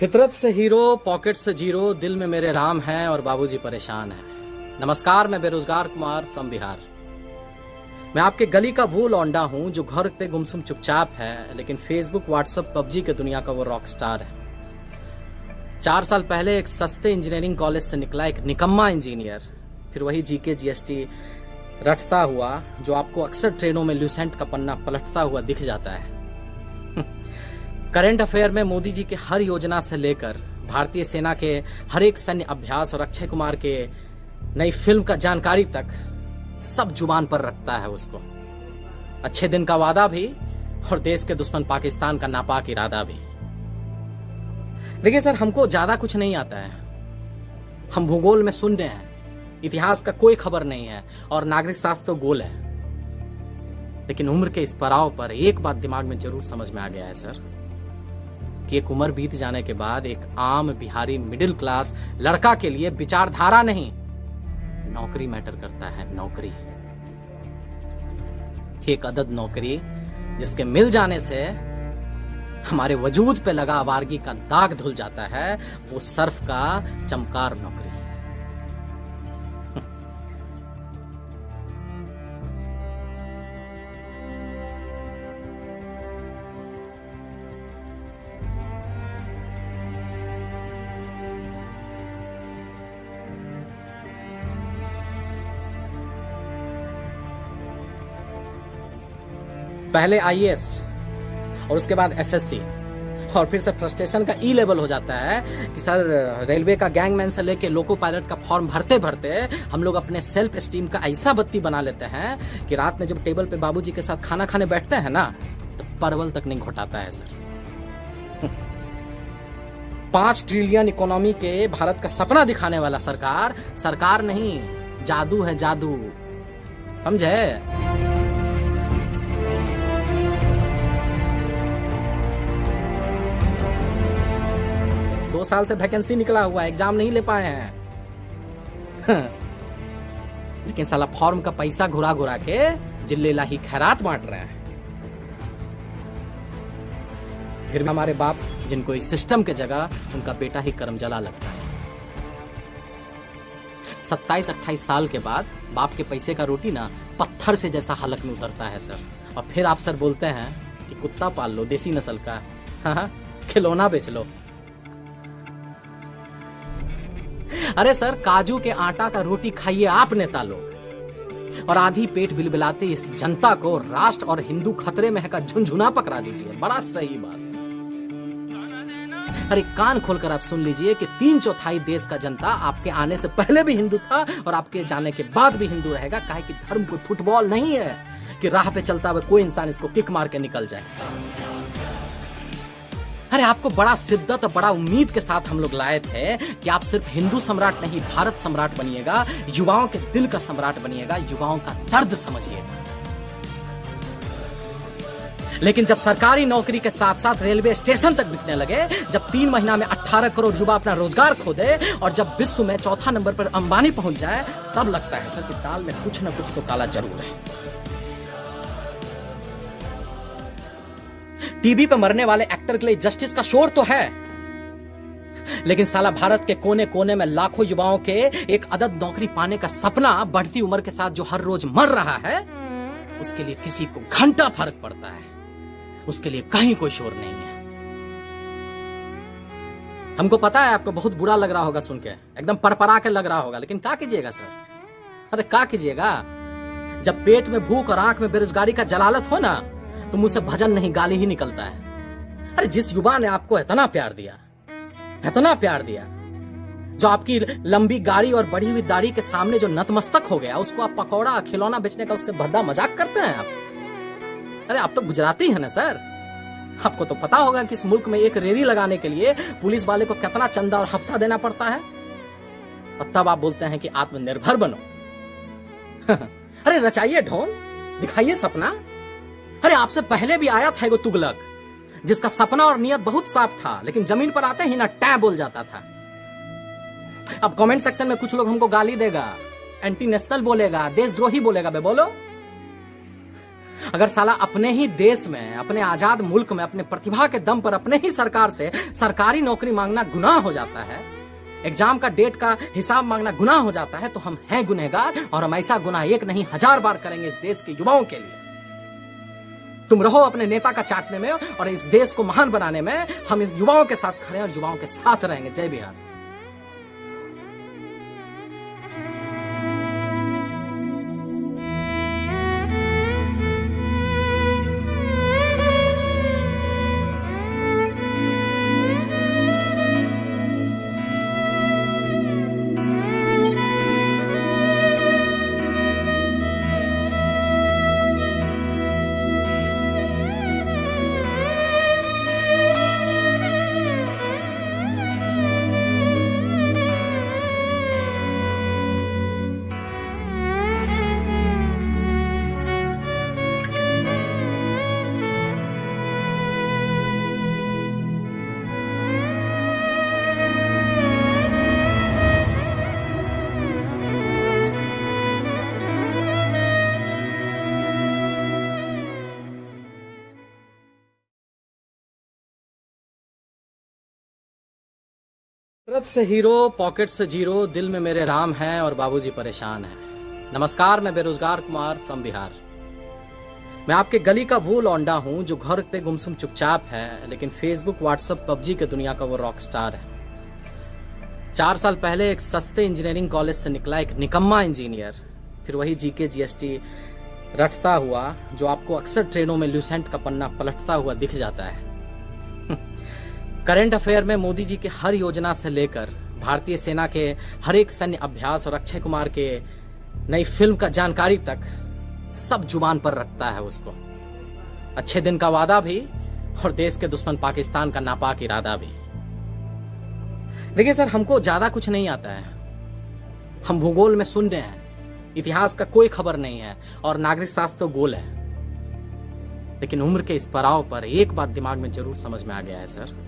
फितरत से hero, pocket से जीरो, दिल में मेरे राम हैं और बाबूजी परेशान हैं। नमस्कार, मैं बेरोजगार कुमार फ्रॉम बिहार। मैं आपके गली का वो लौंडा हूं जो घर पे गुमसुम चुपचाप है, लेकिन फेसबुक, व्हाट्सएप, पबजी के दुनिया का वो रॉक स्टार है। 4 साल पहले एक सस्ते इंजीनियरिंग कॉलेज से निकला एक निकम्मा इंजीनियर, फिर वही जीके जीएसटी रटता हुआ जो आपको अक्सर ट्रेनों में ल्यूसेंट का पन्ना पलटता हुआ दिख जाता है। करंट अफेयर में मोदी जी के हर योजना से लेकर भारतीय सेना के हर एक सैन्य अभ्यास और अक्षय कुमार के नई फिल्म का जानकारी तक सब जुबान पर रखता है उसको। अच्छे दिन का वादा भी और देश के दुश्मन पाकिस्तान का नापाक इरादा भी। देखिए सर, हमको ज्यादा कुछ नहीं आता है। हम भूगोल में शून्य हैं, इतिहास का कोई खबर नहीं है और नागरिक शास्त्र तो गोल है। लेकिन उम्र के इस पड़ाव पर एक बात दिमाग में जरूर समझ में आ गया है सर, कि एक उम्र बीत जाने के बाद एक आम बिहारी मिडिल क्लास लड़का के लिए विचारधारा नहीं, नौकरी मैटर करता है। नौकरी, एक अदद नौकरी जिसके मिल जाने से हमारे वजूद पे लगा आवारगी का दाग धुल जाता है, वो सर्फ का चमकार नौकरी। पहले आईएएस और उसके बाद एसएससी और फिर से फ्रस्ट्रेशन का ई लेवल हो जाता है कि सर रेलवे का गैंगमैन से लेके लोको पायलट का फॉर्म भरते भरते हम लोग अपने सेल्फ एस्टीम का ऐसा बत्ती बना लेते हैं कि रात में जब टेबल पे बाबूजी के साथ खाना खाने बैठते हैं ना, तो परवल तक नहीं घोटाता है सर। 5 ट्रिलियन इकोनॉमी के भारत का सपना दिखाने वाला सरकार नहीं, जादू है जादू, समझे? 2 साल से वैकेंसी निकला हुआ है, एग्जाम नहीं ले पाए हैं। लेकिन साला फॉर्म का पैसा घुरा घुरा के जिले लाही खैरात बांट रहे हैं। फिर भी हमारे बाप, जिनको इस सिस्टम के जगह उनका बेटा ही करमजला लगता है। 27-28 साल के बाद बाप के पैसे का रोटी ना पत्थर से जैसा हलक में उतरता है सर। और फिर आप सर बोलते हैं कि कुत्ता पाल लो देसी नस्ल का, हाँ, खिलौना बेच लो। अरे सर, काजू के आटा का रोटी खाइए आप नेता लोग, और आधी पेट बिलबिलाते इस जनता को राष्ट्र और हिंदू खतरे में है का झुनझुना पकड़ा दीजिए। बड़ा सही बात। अरे कान खोलकर आप सुन लीजिए कि 3/4 देश का जनता आपके आने से पहले भी हिंदू था और आपके जाने के बाद भी हिंदू रहेगा। काहे कि धर्म कोई फुटबॉल नहीं है कि राह पे चलता हुआ कोई इंसान इसको किक मार के निकल जाए। अरे आपको बड़ा शिद्दत और बड़ा उम्मीद के साथ हम लोग लाए थे कि आप सिर्फ हिंदू सम्राट नहीं, भारत सम्राट बनिएगा, युवाओं के दिल का सम्राट बनिएगा, युवाओं का दर्द समझिएगा। लेकिन जब सरकारी नौकरी के साथ साथ रेलवे स्टेशन तक बिकने लगे, जब 3 महीना में 18 करोड़ युवा अपना रोजगार खो दे, और जब विश्व में 4था नंबर पर अंबानी पहुंच जाए, तब लगता है सर कि दाल में कुछ न कुछ तो काला जरूर है। टीवी पे मरने वाले एक्टर के लिए जस्टिस का शोर तो है, लेकिन साला भारत के कोने कोने में लाखों युवाओं के एक अदद नौकरी पाने का सपना बढ़ती उम्र के साथ जो हर रोज मर रहा है, उसके लिए किसी को घंटा फर्क पड़ता है, उसके लिए कहीं कोई शोर नहीं है। हमको पता है आपको बहुत बुरा लग रहा होगा सुन के, एकदम परपरा के लग रहा होगा, लेकिन क्या कीजिएगा सर? अरे क्या कीजिएगा? जब पेट में भूख और आंख में बेरोजगारी का जलालत हो ना, तो मुझसे भजन नहीं गाली ही निकलता है। अरे जिस युवा ने आपको इतना प्यार दिया, इतना प्यार दिया, जो आपकी लंबी गाड़ी और बढ़ी हुई दाढ़ी के सामने जो नतमस्तक हो गया, उसको आप पकौड़ा खिलौना बेचने का उससे भद्दा मजाक करते हैं आप। अरे आप तो गुजराती हैं ना सर, आपको तो पता होगा कि इस मुल्क में एक रेरी लगाने के लिए पुलिस वाले को कितना चंदा और हफ्ता देना पड़ता है, और तब आप बोलते हैं कि आत्मनिर्भर बनो। अरे रचाइए ढोंग, दिखाइए सपना। अरे आपसे पहले भी आया था एगो तुगलक, जिसका सपना और नियत बहुत साफ था, लेकिन जमीन पर आते ही ना टै बोल जाता था। अब कमेंट सेक्शन में कुछ लोग हमको गाली देगा, एंटी नेशनल बोलेगा, देशद्रोही बोलेगा। बे बोलो, अगर साला अपने ही देश में, अपने आजाद मुल्क में, अपने प्रतिभा के दम पर अपने ही सरकार से सरकारी नौकरी मांगना गुनाह हो जाता है, एग्जाम का डेट का हिसाब मांगना गुनाह हो जाता है, तो हम हैं गुनहगार और हम ऐसा गुनाह एक नहीं 1000 बार करेंगे इस देश के युवाओं के लिए। तुम रहो अपने नेता का चाटने में और इस देश को महान बनाने में। हम इन युवाओं के साथ खड़े और युवाओं के साथ रहेंगे। जय बिहार। सूरत से हीरो, पॉकेट से जीरो, दिल में मेरे राम है और बाबूजी परेशान है। नमस्कार, मैं बेरोजगार कुमार फ्रॉम बिहार। मैं आपके गली का वो लौंडा हूं जो घर पे गुमसुम चुपचाप है, लेकिन फेसबुक, व्हाट्सएप, पबजी के दुनिया का वो रॉक स्टार है। 4 साल पहले एक सस्ते इंजीनियरिंग कॉलेज से निकला एक निकम्मा इंजीनियर, फिर वही जीके जीएसटी रटता हुआ जो आपको अक्सर ट्रेनों में ल्यूसेंट का पन्ना पलटता हुआ दिख जाता है। करंट अफेयर में मोदी जी के हर योजना से लेकर भारतीय सेना के हर एक सैन्य अभ्यास और अक्षय कुमार के नई फिल्म का जानकारी तक सब जुबान पर रखता है उसको। अच्छे दिन का वादा भी और देश के दुश्मन पाकिस्तान का नापाक इरादा भी। देखिए सर, हमको ज्यादा कुछ नहीं आता है। हम भूगोल में शून्य हैं, इतिहास का कोई खबर नहीं है और नागरिक शास्त्र तो गोल है। लेकिन उम्र के इस पड़ाव पर एक बात दिमाग में जरूर समझ में आ गया है सर,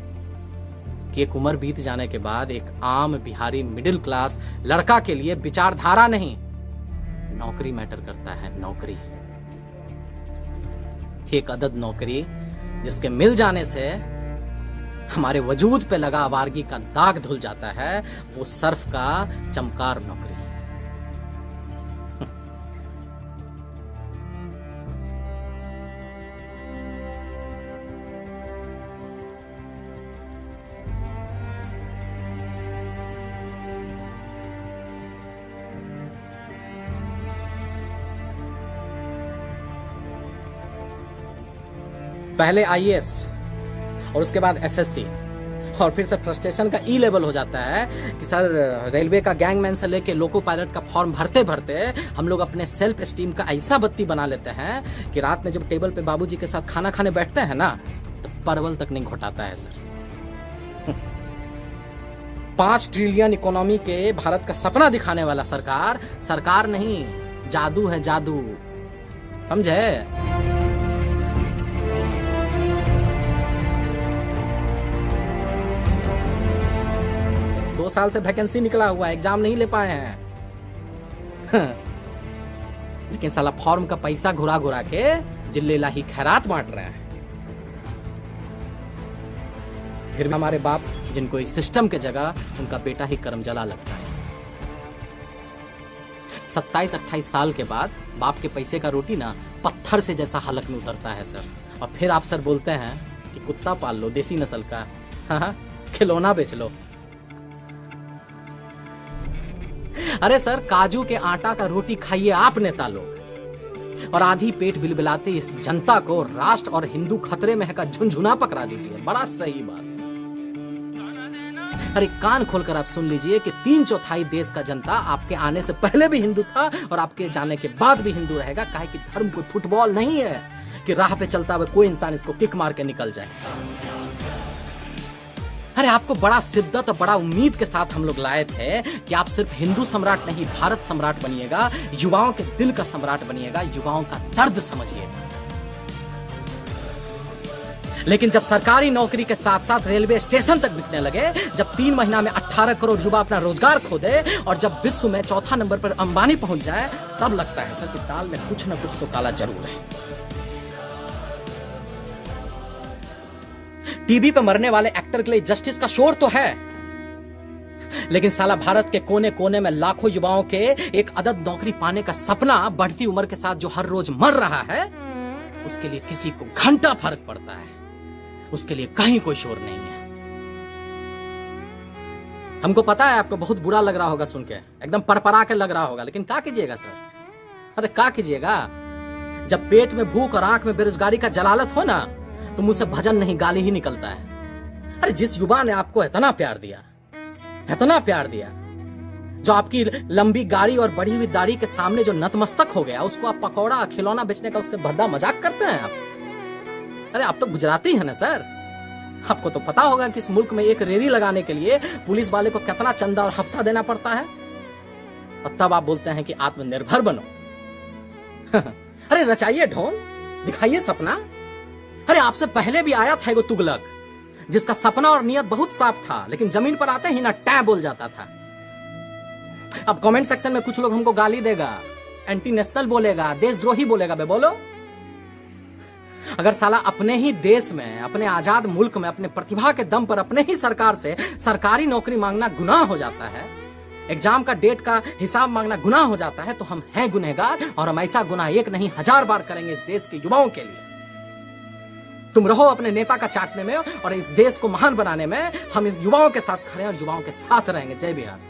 कि एक उम्र बीत जाने के बाद एक आम बिहारी मिडिल क्लास लड़का के लिए विचारधारा नहीं, नौकरी मैटर करता है। नौकरी, एक अदद नौकरी जिसके मिल जाने से हमारे वजूद पे लगा आवारगी का दाग धुल जाता है, वो सर्फ का चमकार नौकरी। पहले आईएएस और उसके बाद एसएससी और फिर से फ्रस्ट्रेशन का ई लेवल हो जाता है कि सर रेलवे का गैंगमैन से लेके लोको पायलट का फॉर्म भरते भरते हम लोग अपने सेल्फ एस्टीम का ऐसा बत्ती बना लेते हैं कि रात में जब टेबल पे बाबूजी के साथ खाना खाने बैठते हैं ना, तो परवल तक नहीं घोटाता है सर। 5 ट्रिलियन इकोनॉमी के भारत का सपना दिखाने वाला सरकार नहीं, जादू है जादू, समझे? 2 साल से वैकेंसी निकला हुआ है, एग्जाम नहीं ले पाए हैं। लेकिन साला फॉर्म का पैसा घुरा घुरा के जिले लाही खैरात बांट रहे हैं। फिर भी हमारे बाप, जिनको इस सिस्टम के जगह उनका बेटा ही करमजला लगता है। 27-28 साल के बाद बाप के पैसे का रोटी ना पत्थर से जैसा हलक में उतरता है सर। और फिर आप सर बोलते हैं कि कुत्ता पाल लो देसी नस्ल का, हाँ, खिलौना बेच लो। अरे सर, काजू के आटा का रोटी खाइए आप नेता लोग, और आधी पेट बिलबिलाते इस जनता को राष्ट्र और हिंदू खतरे में है का झुनझुना पकड़ा दीजिए। बड़ा सही बात। अरे कान खोलकर आप सुन लीजिए कि 3/4 देश का जनता आपके आने से पहले भी हिंदू था और आपके जाने के बाद भी हिंदू रहेगा। काहे कि धर्म कोई फुटबॉल नहीं है कि राह पे चलता हुआ कोई इंसान इसको किक मार के निकल जाए। अरे आपको बड़ा शिद्दत और बड़ा उम्मीद के साथ हम लोग लाए थे कि आप सिर्फ हिंदू सम्राट नहीं, भारत सम्राट बनिएगा, युवाओं के दिल का सम्राट बनिएगा, युवाओं का दर्द समझिएगा। लेकिन जब सरकारी नौकरी के साथ साथ रेलवे स्टेशन तक बिकने लगे, जब 3 महीना में 18 करोड़ युवा अपना रोजगार खो दे और जब विश्व में 4था नंबर पर अंबानी पहुंच जाए, तब लगता है सर कि दाल में कुछ न कुछ तो काला जरूर है। टीवी पे मरने वाले एक्टर के लिए जस्टिस का शोर तो है, लेकिन साला भारत के कोने कोने में लाखों युवाओं के एक अदद नौकरी पाने का सपना बढ़ती उम्र के साथ जो हर रोज मर रहा है, उसके लिए किसी को घंटा फर्क पड़ता है, उसके लिए कहीं कोई शोर नहीं है। हमको पता है आपको बहुत बुरा लग रहा होगा सुन के, एकदम परपरा के लग रहा होगा, लेकिन क्या कीजिएगा सर? अरे क्या कीजिएगा? जब पेट में भूख और आंख में बेरोजगारी का जलालत हो ना, तो मुंह से भजन नहीं गाली ही निकलता है। अरे जिस युवा ने आपको इतना प्यार दिया, इतना प्यार दिया, जो आपकी लंबी गाड़ी और बढ़ी हुई दाढ़ी के सामने जो नतमस्तक हो गया, उसको आप पकौड़ा खिलौना बेचने का उससे भद्दा मजाक करते हैं आप। अरे आप तो गुजराती हैं ना सर, आपको तो पता होगा कि इस मुल्क में एक रेडी लगाने के लिए पुलिस वाले को कितना चंदा और हफ्ता देना पड़ता है, और तब आप बोलते हैं कि आत्मनिर्भर बनो। अरे रचाइए ढोंग, दिखाइए सपना। अरे आपसे पहले भी आया था एगो तुगलक, जिसका सपना और नियत बहुत साफ था, लेकिन जमीन पर आते ही ना टै बोल जाता था। अब कमेंट सेक्शन में कुछ लोग हमको गाली देगा, एंटी नेशनल बोलेगा, देशद्रोही बोलेगा। बे बोलो, अगर साला अपने ही देश में, अपने आजाद मुल्क में, अपने प्रतिभा के दम पर अपने ही सरकार से सरकारी नौकरी मांगना गुनाह हो जाता है, एग्जाम का डेट का हिसाब मांगना गुनाह हो जाता है, तो हम हैं गुनहगार, और हम ऐसा गुनाह एक नहीं 1000 बार करेंगे इस देश के युवाओं के लिए। तुम रहो अपने नेता का चाटने में, और इस देश को महान बनाने में हम इन युवाओं के साथ खड़े हैं और युवाओं के साथ रहेंगे। जय बिहार।